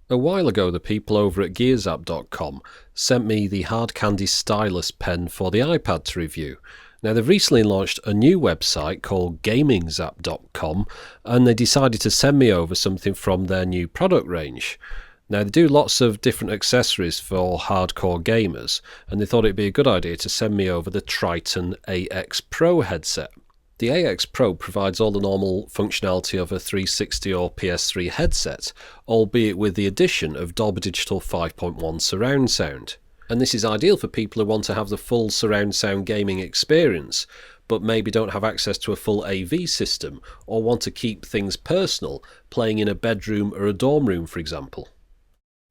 A while ago, the people over at gearsapp.com sent me the Hard Candy Stylus pen for the iPad to review. Now, they've recently launched a new website called gamingzap.com, and they decided to send me over something from their new product range. Now, they do lots of different accessories for hardcore gamers, and they thought it'd be a good idea to send me over the Tritton AX Pro headset. The AX Pro provides all the normal functionality of a 360 or PS3 headset, albeit with the addition of Dolby Digital 5.1 surround sound. And this is ideal for people who want to have the full surround sound gaming experience, but maybe don't have access to a full AV system, or want to keep things personal, playing in a bedroom or a dorm room, for example.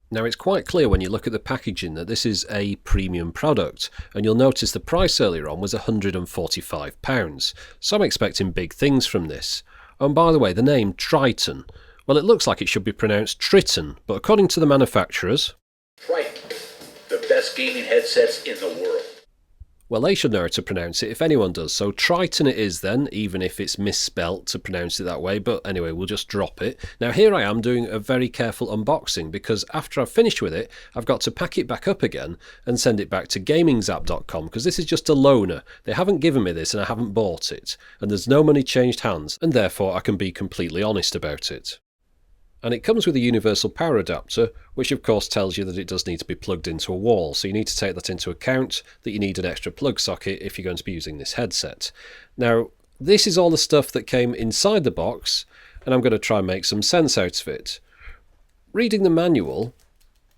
Now, it's quite clear when you look at the packaging that this is a premium product, and you'll notice the price earlier on was £145, so I'm expecting big things from this. And by the way, the name Tritton, well, it looks like it should be pronounced Tritton, but according to the manufacturers, Tritton, the best gaming headsets in the world. Well, they should know how to pronounce it if anyone does, so Tritton it is then, even if it's misspelt to pronounce it that way, but anyway, we'll just drop it. Now, here I am doing a very careful unboxing, because after I've finished with it, I've got to pack it back up again and send it back to gamingzap.com, because this is just a loaner. They haven't given me this and I haven't bought it, and there's no money changed hands, and therefore I can be completely honest about it. And it comes with a universal power adapter, which of course tells you that it does need to be plugged into a wall, so you need to take that into account, that you need an extra plug socket if you're going to be using this headset. Now, this is all the stuff that came inside the box, and I'm going to try and make some sense out of it. Reading the manual,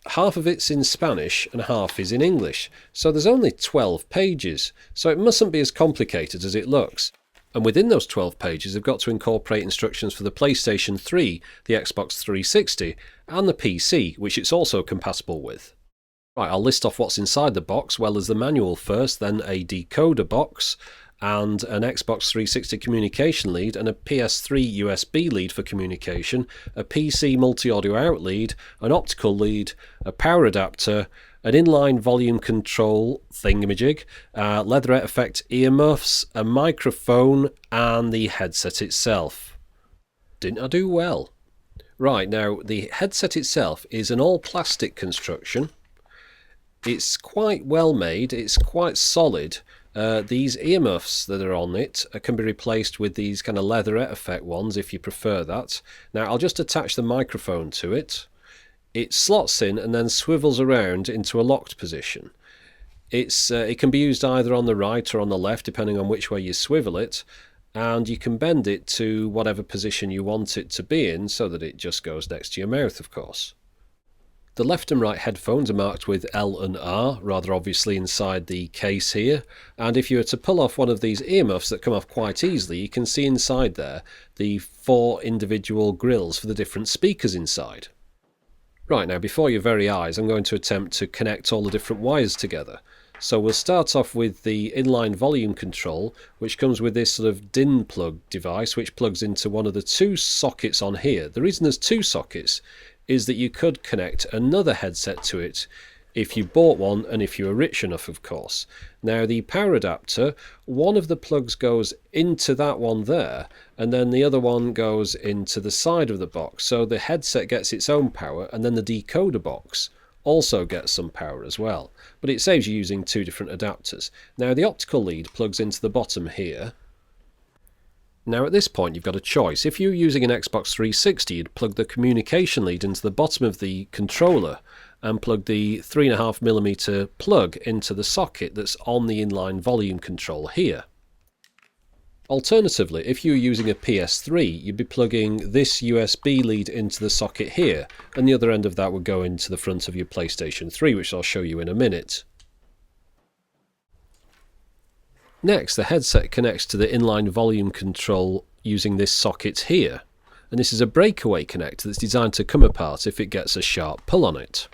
half of it's in Spanish and half is in English, so there's only 12 pages, so it mustn't be as complicated as it looks. And within those 12 pages, they've got to incorporate instructions for the PlayStation 3, the Xbox 360, and the PC, which it's also compatible with. Right, I'll list off what's inside the box, well as the manual first, then a decoder box, and an Xbox 360 communication lead, and a PS3 USB lead for communication, a PC multi-audio out lead, an optical lead, a power adapter, an inline volume control thingamajig, leatherette effect earmuffs, a microphone, and the headset itself. Didn't I do well? Right, now the headset itself is an all-plastic construction. It's quite well made, it's quite solid. These earmuffs that are on it can be replaced with these kind of leatherette effect ones if you prefer that. Now I'll just attach the microphone to it. It slots in and then swivels around into a locked position. It can be used either on the right or on the left, depending on which way you swivel it, and you can bend it to whatever position you want it to be in so that it just goes next to your mouth, of course. The left and right headphones are marked with L and R, rather obviously inside the case here, and if you were to pull off one of these earmuffs that come off quite easily, you can see inside there the 4 individual grills for the different speakers inside. Right, now before your very eyes, I'm going to attempt to connect all the different wires together. So we'll start off with the inline volume control, which comes with this sort of DIN plug device, which plugs into one of the 2 sockets on here. The reason there's 2 sockets is that you could connect another headset to it if you bought one and if you were rich enough, of course. Now the power adapter, one of the plugs goes into that one there, and then the other one goes into the side of the box, so the headset gets its own power, and then the decoder box also gets some power as well, but it saves you using 2 different adapters. Now the optical lead plugs into the bottom here. Now at this point you've got a choice. If you're using an Xbox 360, you'd plug the communication lead into the bottom of the controller and plug the 3.5mm plug into the socket that's on the inline volume control here. Alternatively, if you're using a PS3, you'd be plugging this USB lead into the socket here, and the other end of that would go into the front of your PlayStation 3, which I'll show you in a minute. Next, the headset connects to the inline volume control using this socket here, and this is a breakaway connector that's designed to come apart if it gets a sharp pull on it.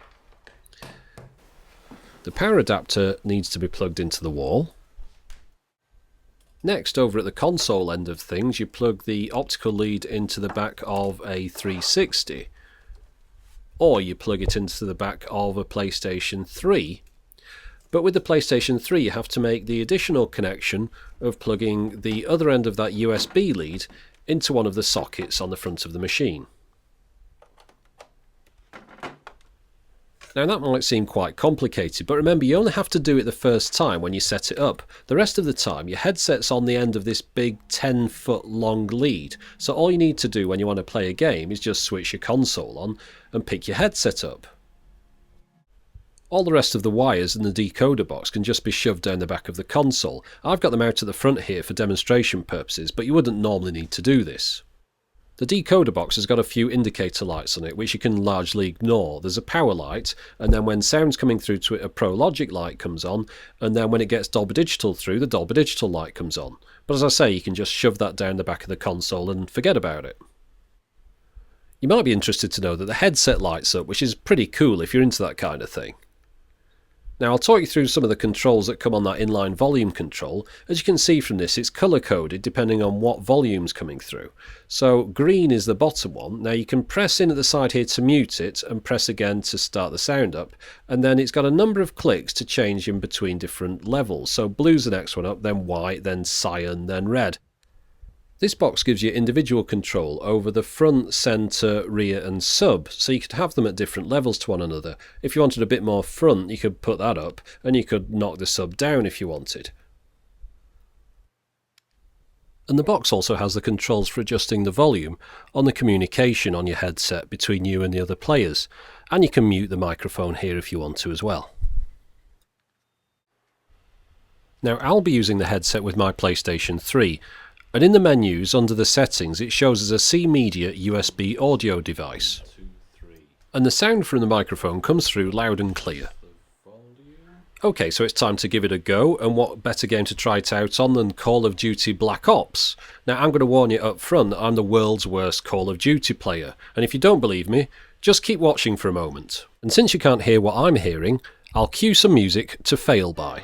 The power adapter needs to be plugged into the wall. Next, over at the console end of things, you plug the optical lead into the back of a 360, or you plug it into the back of a PlayStation 3. But with the PlayStation 3, you have to make the additional connection of plugging the other end of that USB lead into one of the sockets on the front of the machine. Now that might seem quite complicated, but remember you only have to do it the first time when you set it up. The rest of the time your headset's on the end of this big 10-foot long lead, so all you need to do when you want to play a game is just switch your console on and pick your headset up. All the rest of the wires in the decoder box can just be shoved down the back of the console. I've got them out at the front here for demonstration purposes, but you wouldn't normally need to do this. The decoder box has got a few indicator lights on it, which you can largely ignore. There's a power light, and then when sound's coming through to it, a Pro Logic light comes on, and then when it gets Dolby Digital through, the Dolby Digital light comes on. But as I say, you can just shove that down the back of the console and forget about it. You might be interested to know that the headset lights up, which is pretty cool if you're into that kind of thing. Now I'll talk you through some of the controls that come on that inline volume control. As you can see from this, it's colour coded depending on what volume's coming through. So green is the bottom one. Now you can press in at the side here to mute it and press again to start the sound up, and then it's got a number of clicks to change in between different levels. So blue's the next one up, then white, then cyan, then red. This box gives you individual control over the front, centre, rear and sub, so you could have them at different levels to one another. If you wanted a bit more front, you could put that up, and you could knock the sub down if you wanted. And the box also has the controls for adjusting the volume on the communication on your headset between you and the other players, and you can mute the microphone here if you want to as well. Now I'll be using the headset with my PlayStation 3. And in the menus, under the settings, it shows as a C-Media USB audio device. And the sound from the microphone comes through loud and clear. Okay, so it's time to give it a go, and what better game to try it out on than Call of Duty Black Ops? Now I'm going to warn you up front that I'm the world's worst Call of Duty player, and if you don't believe me, just keep watching for a moment. And since you can't hear what I'm hearing, I'll cue some music to fail by.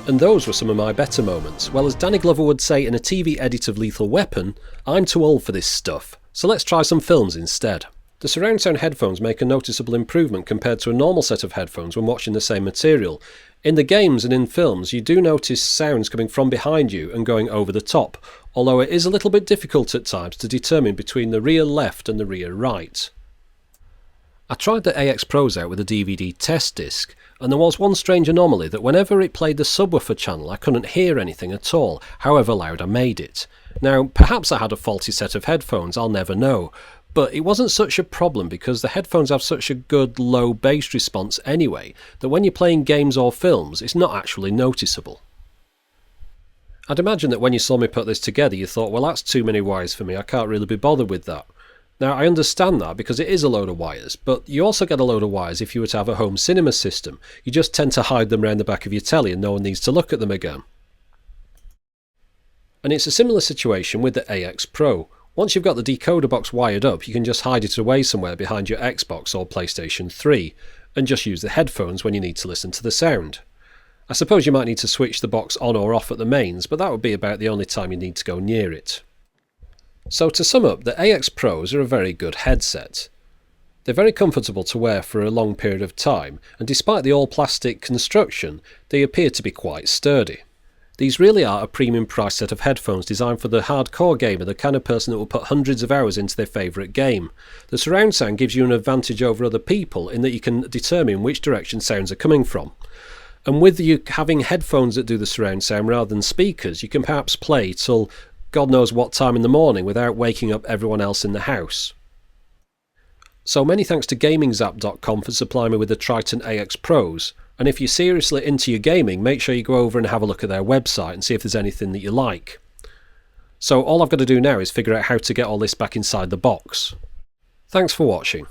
And those were some of my better moments. Well, as Danny Glover would say in a TV edit of Lethal Weapon, I'm too old for this stuff, so let's try some films instead. The surround sound headphones make a noticeable improvement compared to a normal set of headphones when watching the same material. In the games and in films, you do notice sounds coming from behind you and going over the top, although it is a little bit difficult at times to determine between the rear left and the rear right. I tried the AX Pros out with a DVD test disc, and there was one strange anomaly that whenever it played the subwoofer channel I couldn't hear anything at all, however loud I made it. Now, perhaps I had a faulty set of headphones, I'll never know, but it wasn't such a problem because the headphones have such a good low bass response anyway, that when you're playing games or films it's not actually noticeable. I'd imagine that when you saw me put this together you thought, well, that's too many wires for me, I can't really be bothered with that. Now I understand that because it is a load of wires, but you also get a load of wires if you were to have a home cinema system. You just tend to hide them around the back of your telly and no one needs to look at them again. And it's a similar situation with the AX Pro. Once you've got the decoder box wired up, you can just hide it away somewhere behind your Xbox or PlayStation 3 and just use the headphones when you need to listen to the sound. I suppose you might need to switch the box on or off at the mains, but that would be about the only time you need to go near it. So to sum up, the AX Pros are a very good headset. They're very comfortable to wear for a long period of time, and despite the all-plastic construction, they appear to be quite sturdy. These really are a premium price set of headphones designed for the hardcore gamer, the kind of person that will put hundreds of hours into their favourite game. The surround sound gives you an advantage over other people in that you can determine which direction sounds are coming from. And with you having headphones that do the surround sound rather than speakers, you can perhaps play till God knows what time in the morning without waking up everyone else in the house. So many thanks to GamingZap.com for supplying me with the Tritton AX Pros, and if you're seriously into your gaming, make sure you go over and have a look at their website and see if there's anything that you like. So all I've got to do now is figure out how to get all this back inside the box. Thanks for watching.